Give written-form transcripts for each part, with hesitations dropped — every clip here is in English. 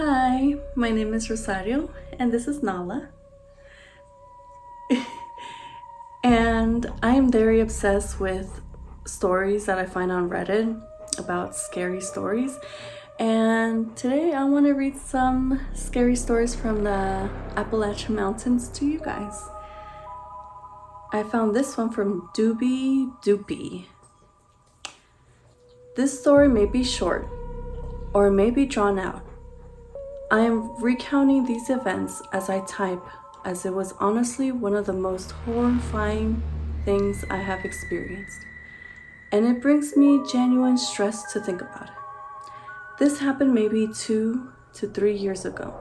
Hi, my name is Rosario, and this is Nala. And I am very obsessed with stories that I find on Reddit about scary stories. And today I want to read some scary stories from the Appalachian Mountains to you guys. I found this one from Doobie Doopy. This story may be short, or it may be drawn out. I am recounting these events as I type, as it was honestly one of the most horrifying things I have experienced, and it brings me genuine stress to think about it. This happened maybe 2 to 3 years ago.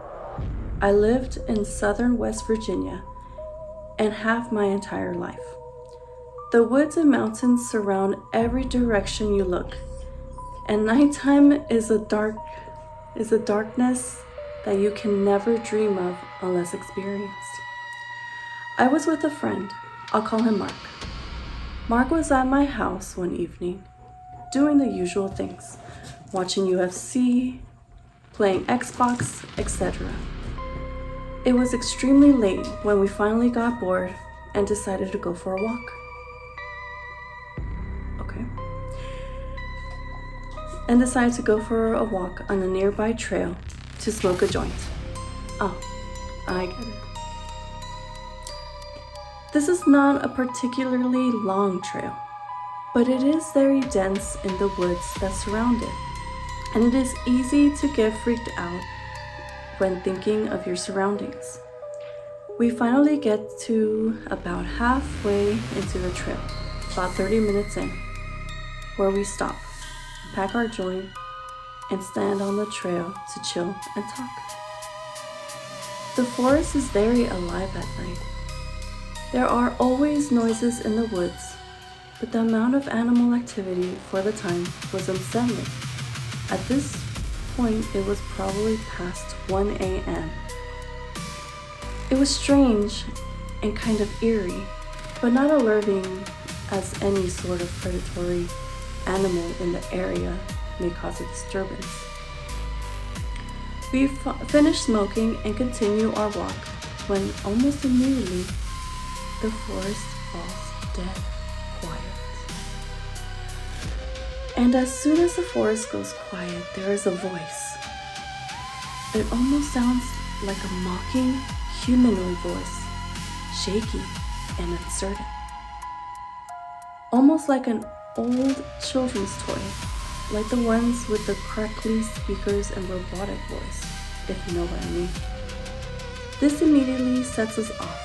I lived in southern West Virginia and half my entire life. The woods and mountains surround every direction you look, and nighttime is a darkness that you can never dream of unless experienced. I was with a friend, I'll call him Mark. Mark was at my house one evening, doing the usual things, watching UFC, playing Xbox, etc. It was extremely late when we finally got bored and decided to go for a walk. And decided to go for a walk on a nearby trail to smoke a joint. Oh, I get it. This is not a particularly long trail, but it is very dense in the woods that surround it, and it is easy to get freaked out when thinking of your surroundings. We finally get to about halfway into the trail, about 30 minutes in, where we stop, pack our joint, and stand on the trail to chill and talk. The forest is very alive at night. There are always noises in the woods, but the amount of animal activity for the time was unsettling. At this point, it was probably past 1 a.m. It was strange and kind of eerie, but not alerting as any sort of predatory animal in the area may cause a disturbance. We finished smoking and continue our walk when almost immediately the forest falls dead quiet. And as soon as the forest goes quiet, there is a voice. It almost sounds like a mocking humanoid voice, shaky and uncertain. Almost like an old children's toy, like the ones with the crackly speakers and robotic voice, if you know what I mean. This immediately sets us off.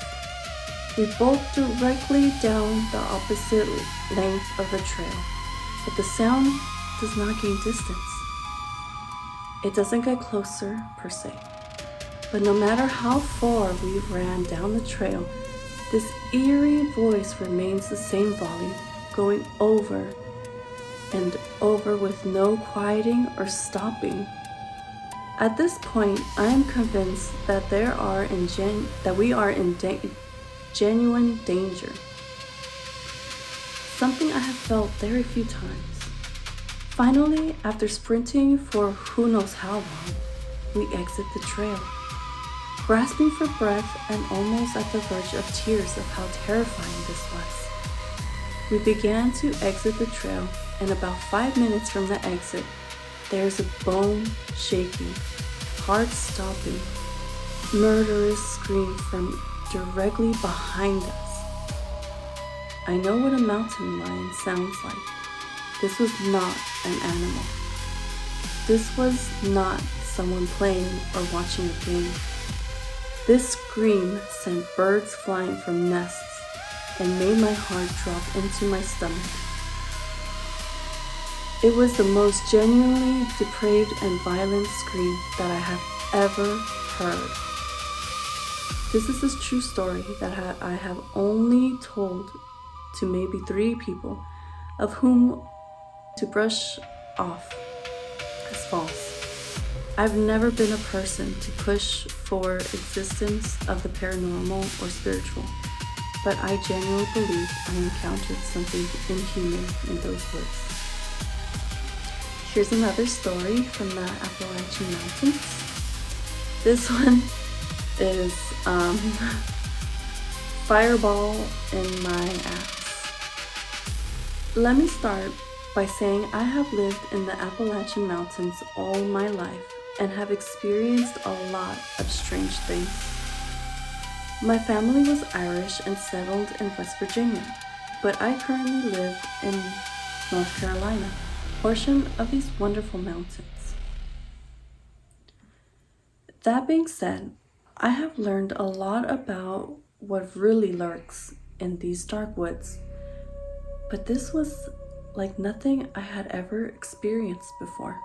We bolt directly down the opposite length of the trail, but the sound does not gain distance. It doesn't get closer per se, but no matter how far we ran down the trail, this eerie voice remains the same volume, going over and over with no quieting or stopping. At this point, I am convinced that we are in genuine danger. Something I have felt very few times. Finally, after sprinting for who knows how long, we exit the trail, grasping for breath and almost at the verge of tears of how terrifying this was. We began to exit the trail, and about 5 minutes from the exit, there's a bone-shaking, heart-stopping, murderous scream from directly behind us. I know what a mountain lion sounds like. This was not an animal. This was not someone playing or watching a game. This scream sent birds flying from nests and made my heart drop into my stomach. It was the most genuinely depraved and violent scream that I have ever heard. This is a true story that I have only told to maybe 3 people, of whom to brush off as false. I've never been a person to push for existence of the paranormal or spiritual, but I genuinely believe I encountered something inhuman in those woods. Here's another story from the Appalachian Mountains. This one is Fireball in my ass. Let me start by saying I have lived in the Appalachian Mountains all my life and have experienced a lot of strange things. My family was Irish and settled in West Virginia, but I currently live in North Carolina, a portion of these wonderful mountains. That being said, I have learned a lot about what really lurks in these dark woods, but this was like nothing I had ever experienced before.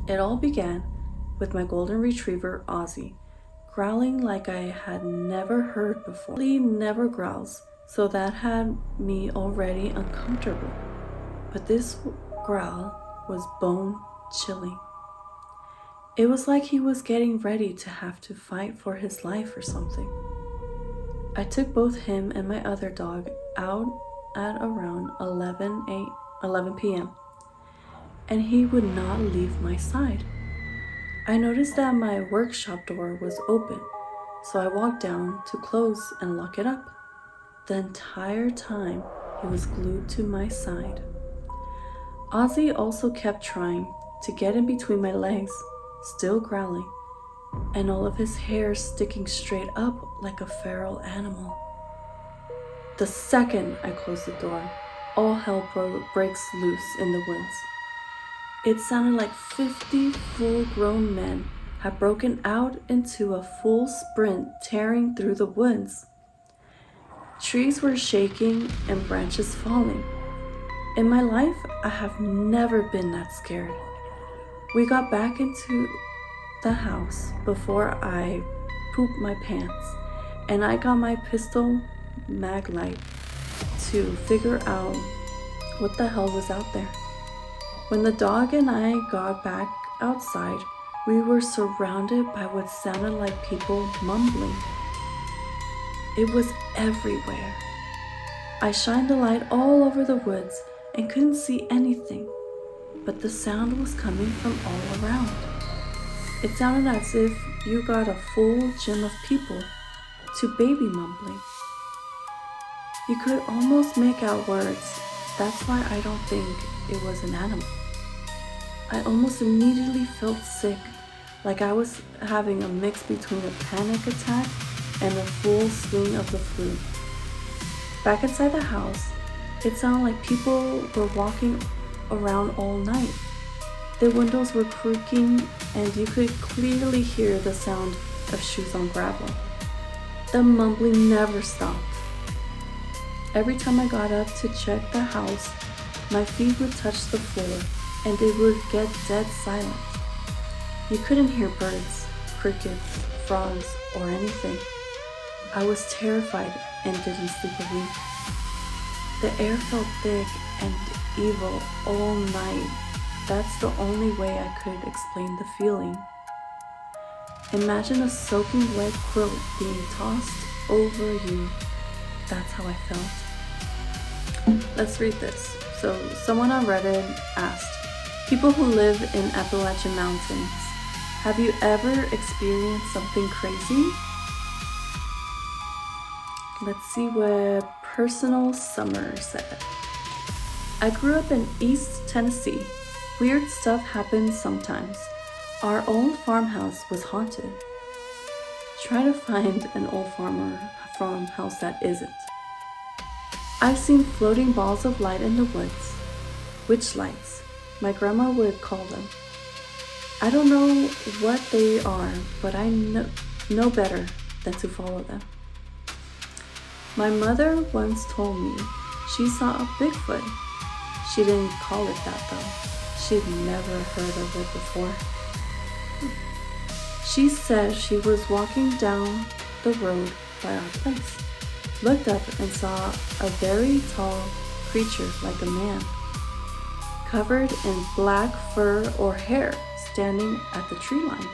It all began with my golden retriever, Ozzy, growling like I had never heard before. He never growls, so that had me already uncomfortable. But this growl was bone-chilling. It was like he was getting ready to have to fight for his life or something. I took both him and my other dog out at around 11 p.m. and he would not leave my side. I noticed that my workshop door was open, so I walked down to close and lock it up. The entire time, he was glued to my side. Ozzy also kept trying to get in between my legs, still growling, and all of his hair sticking straight up like a feral animal. The second I close the door, all hell breaks loose in the woods. It sounded like 50 full-grown men had broken out into a full sprint, tearing through the woods. Trees were shaking and branches falling. In my life, I have never been that scared. We got back into the house before I pooped my pants, and I got my pistol mag light to figure out what the hell was out there. When the dog and I got back outside, we were surrounded by what sounded like people mumbling. It was everywhere. I shined the light all over the woods and couldn't see anything, but the sound was coming from all around. It sounded as if you got a full gym of people to baby mumbling. You could almost make out words. That's why I don't think it was an animal. I almost immediately felt sick, like I was having a mix between a panic attack and a full swing of the flu. Back inside the house, it sounded like people were walking around all night. The windows were creaking and you could clearly hear the sound of shoes on gravel. The mumbling never stopped. Every time I got up to check the house, my feet would touch the floor and it would get dead silent. You couldn't hear birds, crickets, frogs, or anything. I was terrified and didn't sleep a wink. The air felt thick and evil all night. That's the only way I could explain the feeling. Imagine a soaking wet quilt being tossed over you. That's how I felt. Let's read this. So someone on Reddit asked, people who live in Appalachian Mountains, have you ever experienced something crazy? Let's see what Personal Summer said. I grew up in East Tennessee. Weird stuff happens sometimes. Our old farmhouse was haunted. Try to find an old farmhouse that isn't. I've seen floating balls of light in the woods. Witch lights, my grandma would call them. I don't know what they are, but I know better than to follow them. My mother once told me she saw a Bigfoot. She didn't call it that though. She'd never heard of it before. She said she was walking down the road by our place, looked up and saw a very tall creature like a man, covered in black fur or hair, standing at the tree line.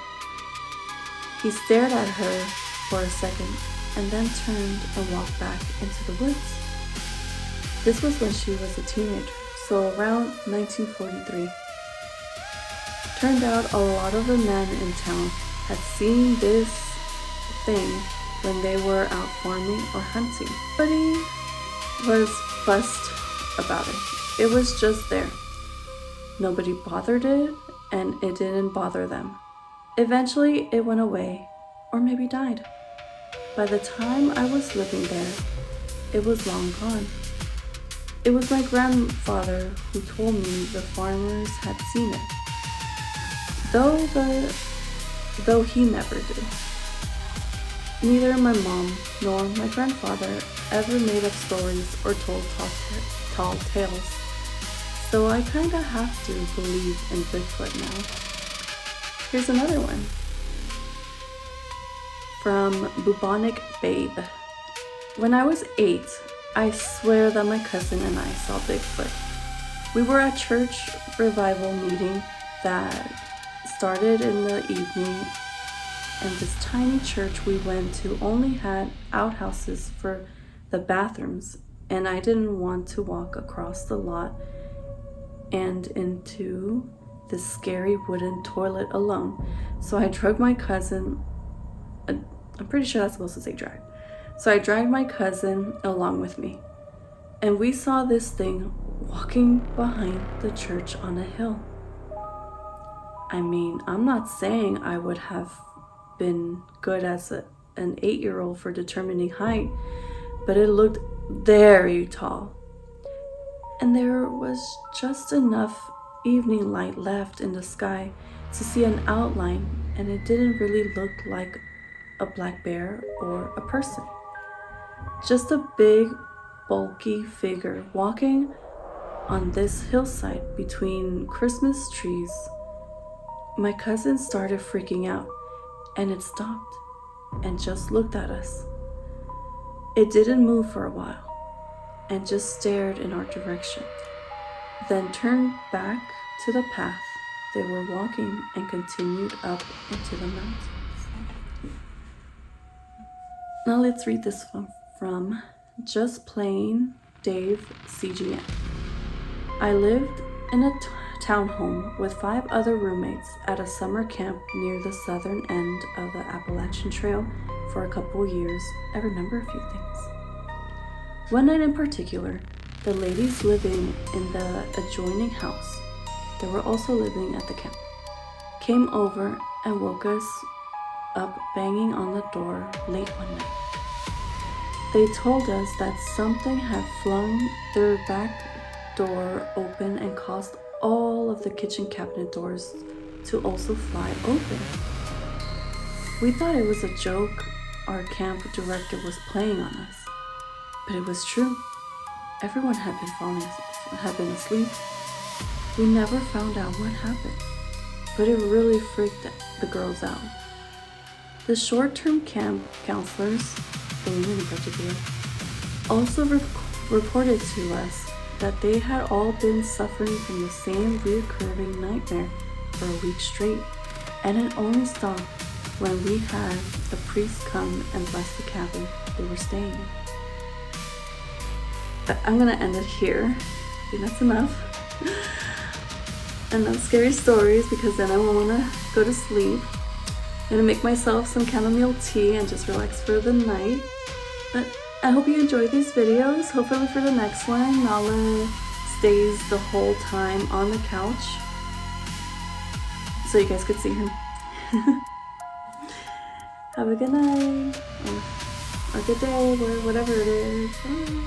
He stared at her for a second and then turned and walked back into the woods. This was when she was a teenager, so around 1943. Turned out a lot of the men in town had seen this thing when they were out farming or hunting. Nobody was fussed about it. It was just there. Nobody bothered it, and it didn't bother them. Eventually, it went away, or maybe died. By the time I was living there, it was long gone. It was my grandfather who told me the farmers had seen it, though he never did. Neither my mom nor my grandfather ever made up stories or told tall tales, so I kinda have to believe in Bigfoot now. Here's another one. From Bubonic Babe. When I was 8, I swear that my cousin and I saw Bigfoot. We were at church revival meeting that started in the evening, and this tiny church we went to only had outhouses for the bathrooms, and I didn't want to walk across the lot and into the scary wooden toilet alone. So I dragged my cousin, I'm pretty sure that's supposed to say drag. So I dragged my cousin along with me, and we saw this thing walking behind the church on a hill. I mean, I'm not saying I would have been good as an 8-year-old for determining height, but it looked very tall. And there was just enough evening light left in the sky to see an outline, and it didn't really look like a black bear or a person. Just a big, bulky figure walking on this hillside between Christmas trees. My cousin started freaking out, and it stopped and just looked at us. It didn't move for a while and just stared in our direction, then turned back to the path they were walking and continued up into the mountains. Now let's read this one from Just Plain Dave CGN. I lived in a townhome with 5 other roommates at a summer camp near the southern end of the Appalachian Trail for a couple years. I remember a few things. One night in particular, the ladies living in the adjoining house, they were also living at the camp, came over and woke us up banging on the door late one night. They told us that something had flung their back door open and caused all of the kitchen cabinet doors to also fly open. We thought it was a joke our camp director was playing on us, but it was true. Everyone had been asleep. We never found out what happened, but it really freaked the girls out. The short-term camp counselors, the women in particular, also reported to us that they had all been suffering from the same recurring nightmare for a week straight, and it only stopped when we had the priest come and bless the cabin they were staying in. But I'm gonna end it here. I think that's enough. Enough scary stories, because then I won't wanna go to sleep. I'm gonna make myself some chamomile tea and just relax for the night. But I hope you enjoyed these videos. Hopefully for the next one, Nala stays the whole time on the couch so you guys could see her. Have a good night, or a good day, or whatever it is. Bye.